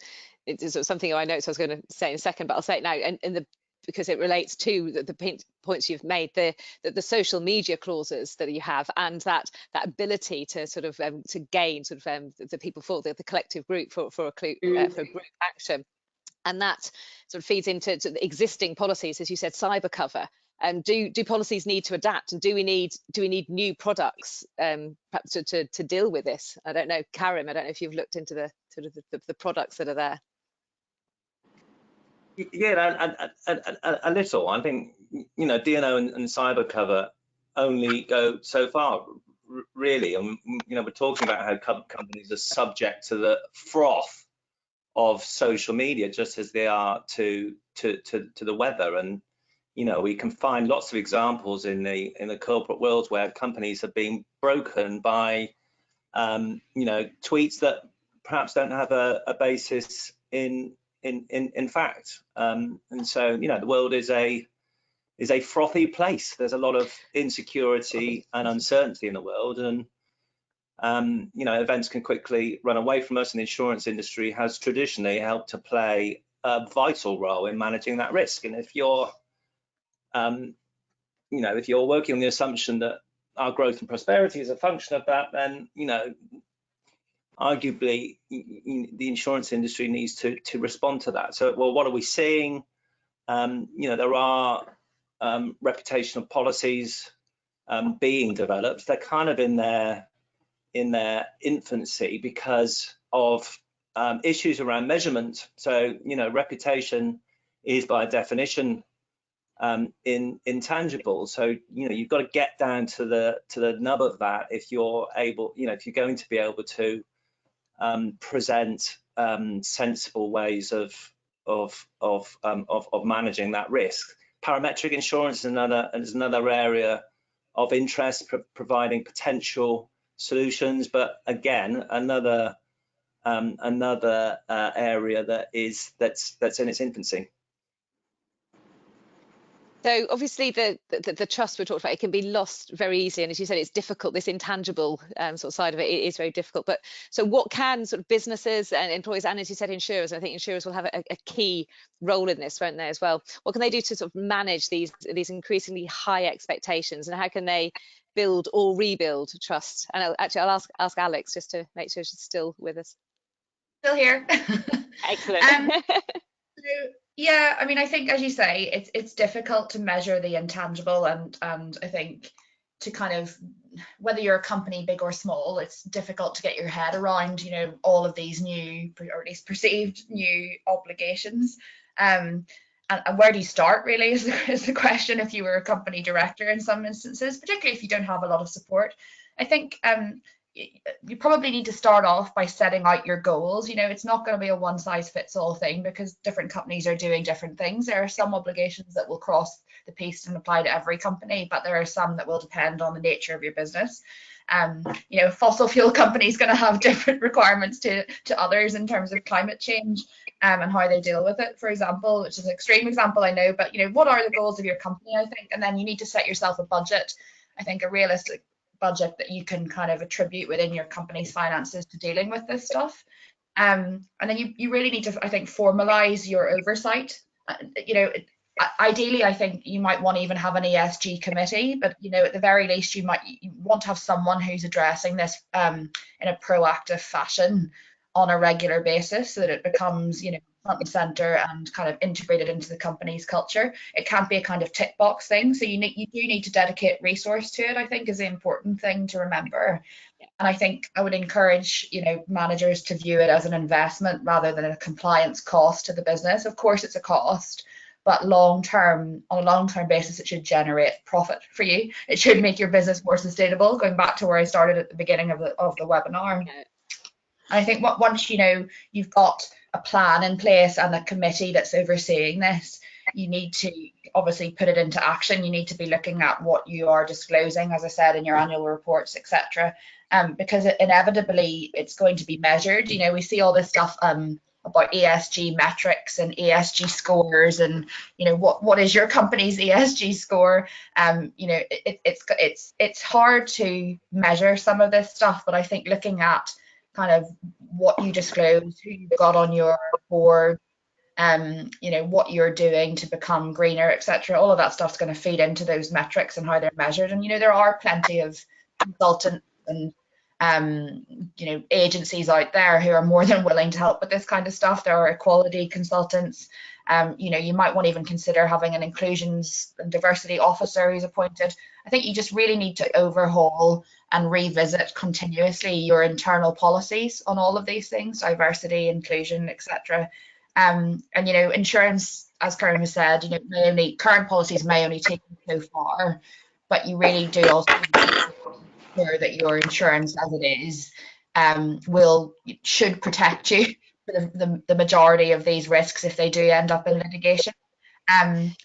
it's sort of something I noticed I was going to say in a second, but I'll say it now. And because it relates to the points you've made, the social media clauses that you have, and that ability to sort of to gain sort of the people for the collective group for group action, and that sort of feeds into the existing policies, as you said, cyber cover. Do policies need to adapt, and do we need new products perhaps to deal with this? I don't know, Karim. I don't know if you've looked into the sort of the products that are there. Yeah, a little. I think, D&O and cyber cover only go so far, really. And we're talking about how companies are subject to the froth of social media, just as they are to the weather. And we can find lots of examples in the corporate world where companies have been broken by tweets that perhaps don't have a basis in fact, and so the world is a frothy place. There's a lot of insecurity and uncertainty in the world, and events can quickly run away from us, and the insurance industry has traditionally helped to play a vital role in managing that risk. And if you're if you're working on the assumption that our growth and prosperity is a function of that, then arguably the insurance industry needs to respond to that. So, well, what are we seeing? There are reputational policies being developed. They're kind of in their infancy because of issues around measurement. So, reputation is by definition intangible. So, you've got to get down to the nub of that if you're able, if you're going to be able to present sensible ways of managing that risk. Parametric insurance is another area of interest, providing potential solutions, but again, another area that's in its infancy. So obviously the trust we talked about, it can be lost very easily, and as you said, it's difficult. This intangible sort of side of it is very difficult. But so what can sort of businesses and employees, and as you said, insurers, I think insurers will have a key role in this, won't they, as well? What can they do to sort of manage these increasingly high expectations, and how can they build or rebuild trust? And I'll ask Alex just to make sure she's still with us. Still here. Excellent. Yeah, I mean, I think, as you say, it's difficult to measure the intangible, and I think to kind of, whether you're a company big or small, it's difficult to get your head around, all of these new, or at least perceived new obligations. And where do you start, really, is the question if you were a company director in some instances, particularly if you don't have a lot of support. I think you probably need to start off by setting out your goals. It's not going to be a one size fits all thing, because different companies are doing different things. There are some obligations that will cross the piece and apply to every company, but there are some that will depend on the nature of your business. Fossil fuel companies going to have different requirements to others in terms of climate change and how they deal with it, for example, which is an extreme example, I know, but what are the goals of your company, I think, and then you need to set yourself a budget. I think a realistic budget that you can kind of attribute within your company's finances to dealing with this stuff. And then you really need to, I think, formalize your oversight. Ideally, I think you might want to even have an ESG committee, but at the very least, you want to have someone who's addressing this in a proactive fashion on a regular basis, so that it becomes front and center and kind of integrated into the company's culture. It can't be a kind of tick box thing, so you do need to dedicate resource to it, I think, is the important thing to remember. And I think I would encourage managers to view it as an investment rather than a compliance cost to the business. Of course it's a cost, but on a long-term basis, it should generate profit for you. It should make your business more sustainable, going back to where I started at the beginning of the webinar. I think once you've got a plan in place and a committee that's overseeing this, you need to obviously put it into action. You need to be looking at what you are disclosing, as I said, in your annual reports, etc. Because inevitably it's going to be measured. You know, we see all this stuff about ESG metrics and ESG scores, and you know, what is your company's ESG score? You know, it's hard to measure some of this stuff, but I think looking at kind of what you disclose, who you've got on your board, you know, what you're doing to become greener, etc. All of that stuff's going to feed into those metrics and how they're measured. And you know, there are plenty of consultants and you know, agencies out there who are more than willing to help with this kind of stuff. There are equality consultants. You know, you might want to even consider having an inclusions and diversity officer who's appointed. I think you just really need to overhaul and revisit continuously your internal policies on all of these things: diversity, inclusion, etc. And you know, insurance, as Karen has said, you know, current policies may only take you so far, but you really do also sure that your insurance, as it is, should protect you for the majority of these risks if they do end up in litigation. And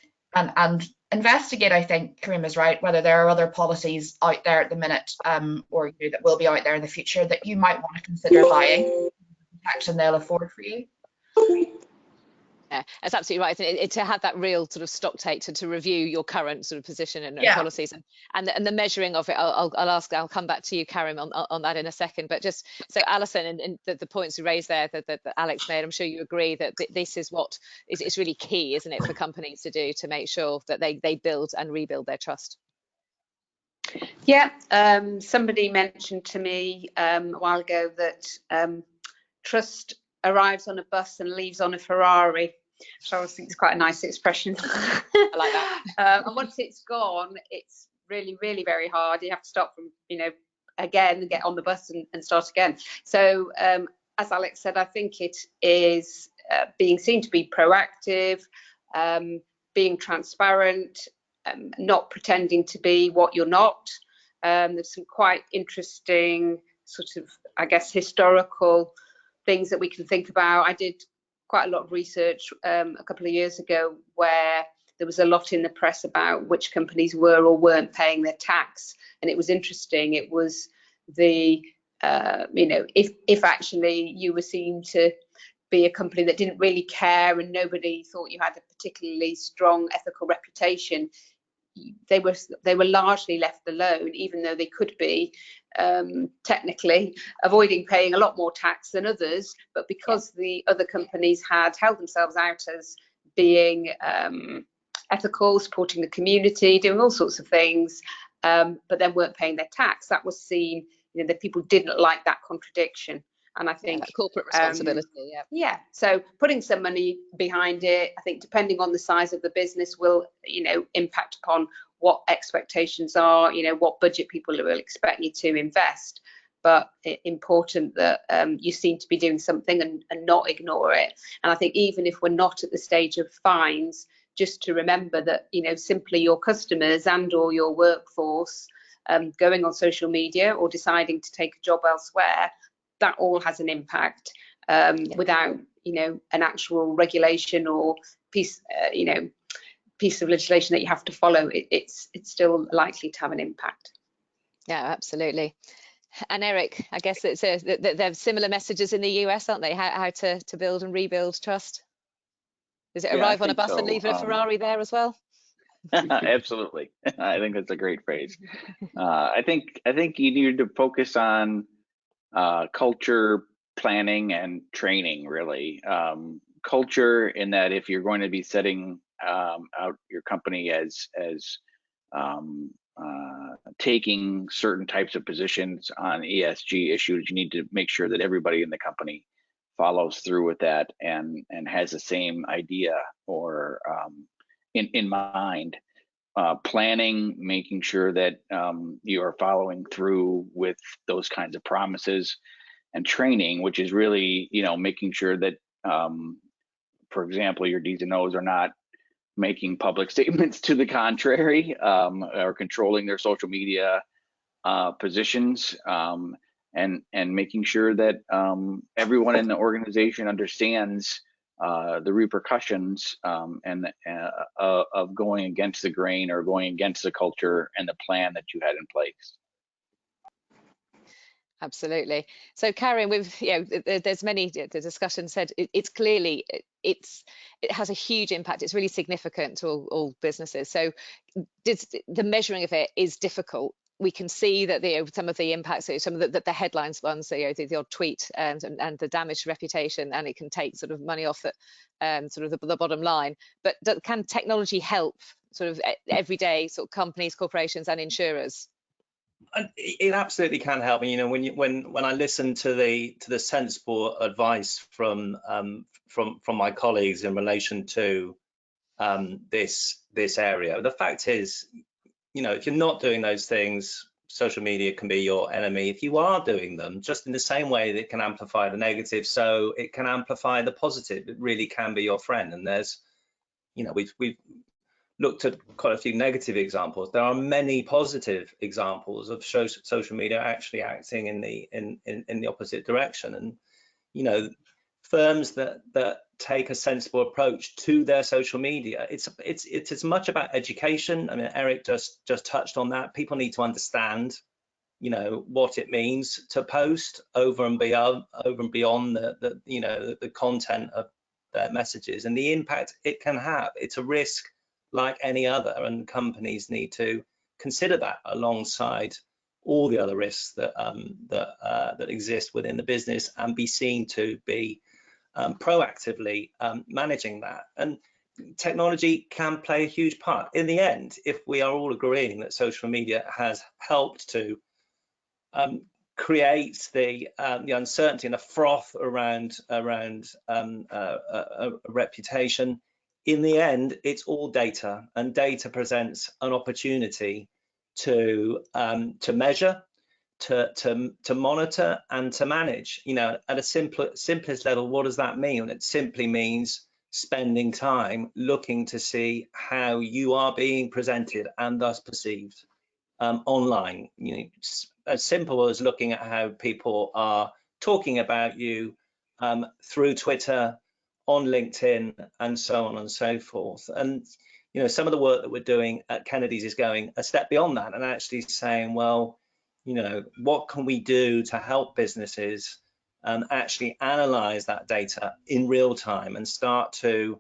investigate, I think Karima's right, whether there are other policies out there at the minute, or you know, that will be out there in the future that you might want to consider buying, the protection they'll afford for you. Yeah, that's absolutely right. To have that real sort of stock take to review your current sort of position and policies and the measuring of it. I'll come back to you, Karim, on that in a second. But just so Alison, and the points you raised there that Alex made, I'm sure you agree that this is what is really key, isn't it, for companies to do to make sure that they build and rebuild their trust. Yeah, somebody mentioned to me a while ago that trust arrives on a bus and leaves on a Ferrari, which I always think is quite a nice expression. I like that. And once it's gone, it's really, really very hard. You have to stop from, you know, again, get on the bus and start again. So as Alex said, I think it is being seen to be proactive, being transparent, not pretending to be what you're not. There's some quite interesting sort of, I guess, historical things that we can think about. I did quite a lot of research a couple of years ago where there was a lot in the press about which companies were or weren't paying their tax, and it was interesting. It was the you know, if actually you were seen to be a company that didn't really care and nobody thought you had a particularly strong ethical reputation, they were largely left alone, even though they could be technically avoiding paying a lot more tax than others. But because the other companies had held themselves out as being ethical, supporting the community, doing all sorts of things, but then weren't paying their tax, that was seen, you know, that people didn't like that contradiction. And I think corporate responsibility, so putting some money behind it, I think, depending on the size of the business, will, you know, impact upon what expectations are, you know, what budget people will expect you to invest. But important that you seem to be doing something and not ignore it. And I think even if we're not at the stage of fines, just to remember that, you know, simply your customers and or your workforce going on social media or deciding to take a job elsewhere, that all has an impact without, you know, an actual regulation or piece of legislation that you have to follow. It's still likely to have an impact. Yeah, absolutely. And Eric, I guess they're similar messages in the US, aren't they? How to build and rebuild trust. Does it arrive on a bus and leave a Ferrari there as well? Absolutely. I think that's a great phrase. I think you need to focus on culture planning and training, really. Culture in that if you're going to be setting out your company as taking certain types of positions on ESG issues, you need to make sure that everybody in the company follows through with that and has the same idea or in mind. Planning, making sure that you are following through with those kinds of promises, and training, which is really, you know, making sure that, for example, your D's and O's are not making public statements to the contrary, or controlling their social media positions, and making sure that everyone in the organization understands the repercussions of going against the grain or going against the culture and the plan that you had in place. Absolutely. So Karen, there's many, the discussion said it's clearly, it has a huge impact. It's really significant to all businesses. So the measuring of it is difficult. We can see that some of the impacts, some of the headlines ones, the odd tweet and the damaged reputation, and it can take sort of money off sort of the bottom line. But can technology help sort of everyday sort of companies, corporations, and insurers? It absolutely can help. You know, when I listen to the sensible advice from my colleagues in relation to this area, the fact is, you know, if you're not doing those things, social media can be your enemy. If you are doing them, just in the same way that it can amplify the negative, so it can amplify the positive. It really can be your friend. And there's, you know, we've looked at quite a few negative examples. There are many positive examples of social media actually acting in the opposite direction. And, you know, firms that take a sensible approach to their social media, it's as much about education. I mean, Eric just touched on that. People need to understand, you know, what it means to post over and beyond the you know, the content of their messages and the impact it can have. It's a risk like any other, and companies need to consider that alongside all the other risks that exist within the business, and be seen to be proactively managing that. And technology can play a huge part. In the end, if we are all agreeing that social media has helped to create the uncertainty and the froth around a reputation, in the end, it's all data, and data presents an opportunity to measure, to monitor, and to manage. You know, at a simplest level, what does that mean? It simply means spending time looking to see how you are being presented and thus perceived online. You know, as simple as looking at how people are talking about you through Twitter, on LinkedIn, and so on and so forth. And, you know, some of the work that we're doing at Kennedy's is going a step beyond that and actually saying, well, you know, what can we do to help businesses actually analyze that data in real time and start to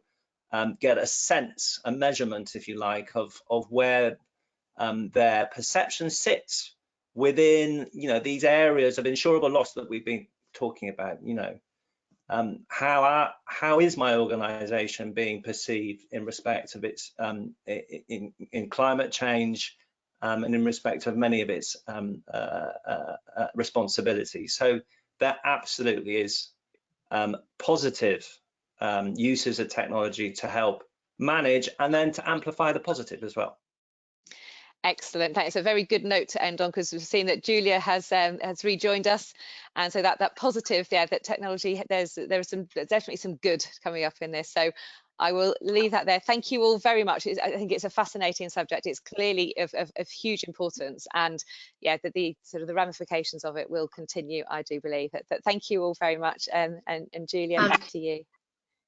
get a sense, a measurement, if you like, of where their perception sits within, you know, these areas of insurable loss that we've been talking about. You know, how is my organization being perceived in respect of its in climate change and in respect of many of its responsibilities. So that absolutely is positive uses of technology to help manage and then to amplify the positive as well. Excellent. Thanks. A very good note to end on, because we've seen that Julia has rejoined us, and so that positive, yeah, that technology, there's definitely some good coming up in this. So I will leave that there. Thank you all very much. I think it's a fascinating subject. It's clearly of huge importance, and yeah, the sort of the ramifications of it will continue, I do believe. But thank you all very much, and Julia, back to you.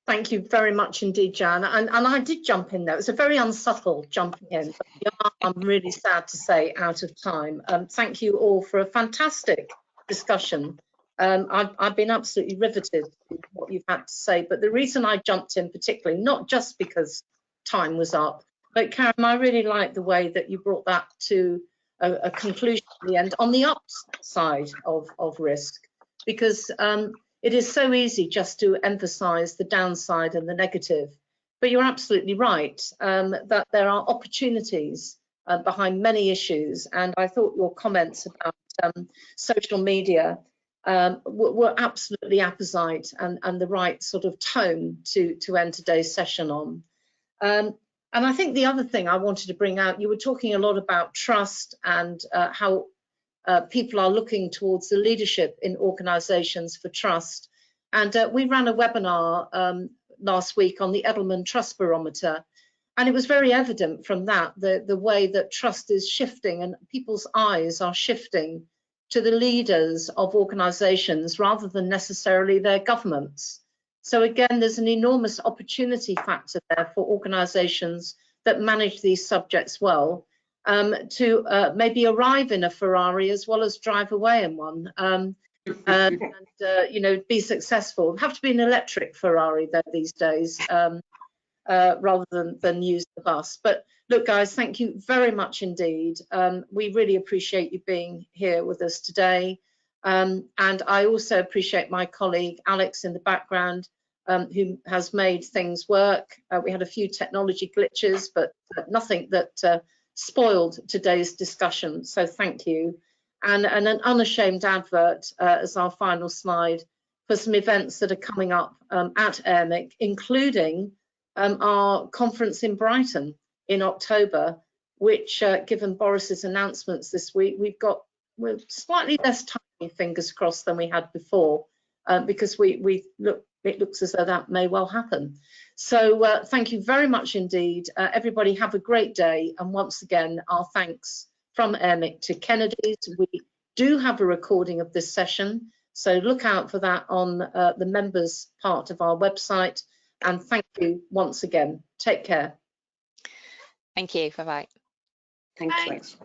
Thank you very much indeed, Jan. And I did jump in there. It was a very unsubtle jumping in, but I'm really sad to say out of time. Thank you all for a fantastic discussion. I've been absolutely riveted with what you've had to say, but the reason I jumped in particularly, not just because time was up, but Karen, I really like the way that you brought that to a conclusion at the end on the upside of risk, because it is so easy just to emphasize the downside and the negative, but you're absolutely right that there are opportunities behind many issues. And I thought your comments about social media were absolutely apposite and the right sort of tone to end today's session on. And I think the other thing I wanted to bring out, you were talking a lot about trust and how people are looking towards the leadership in organisations for trust. And we ran a webinar last week on the Edelman Trust Barometer, and it was very evident from that the way that trust is shifting and people's eyes are shifting to the leaders of organisations rather than necessarily their governments. So again, there's an enormous opportunity factor there for organisations that manage these subjects well, to maybe arrive in a Ferrari as well as drive away in one, and you know, be successful. It'd have to be an electric Ferrari though these days, rather than use the bus. But look, guys, thank you very much indeed. We really appreciate you being here with us today. And I also appreciate my colleague Alex in the background, who has made things work. We had a few technology glitches, but nothing that spoiled today's discussion. So thank you. And an unashamed advert as our final slide for some events that are coming up at Airmic, including our conference in Brighton in October, which, given Boris's announcements this week, we're slightly less tiny, fingers crossed, than we had before, because it looks as though that may well happen. So thank you very much indeed. Everybody have a great day. And once again, our thanks from Airmic to Kennedy's. We do have a recording of this session, so look out for that on the members part of our website. And thank you once again. Take care. Thank you. Bye-bye. Thank you. Thanks.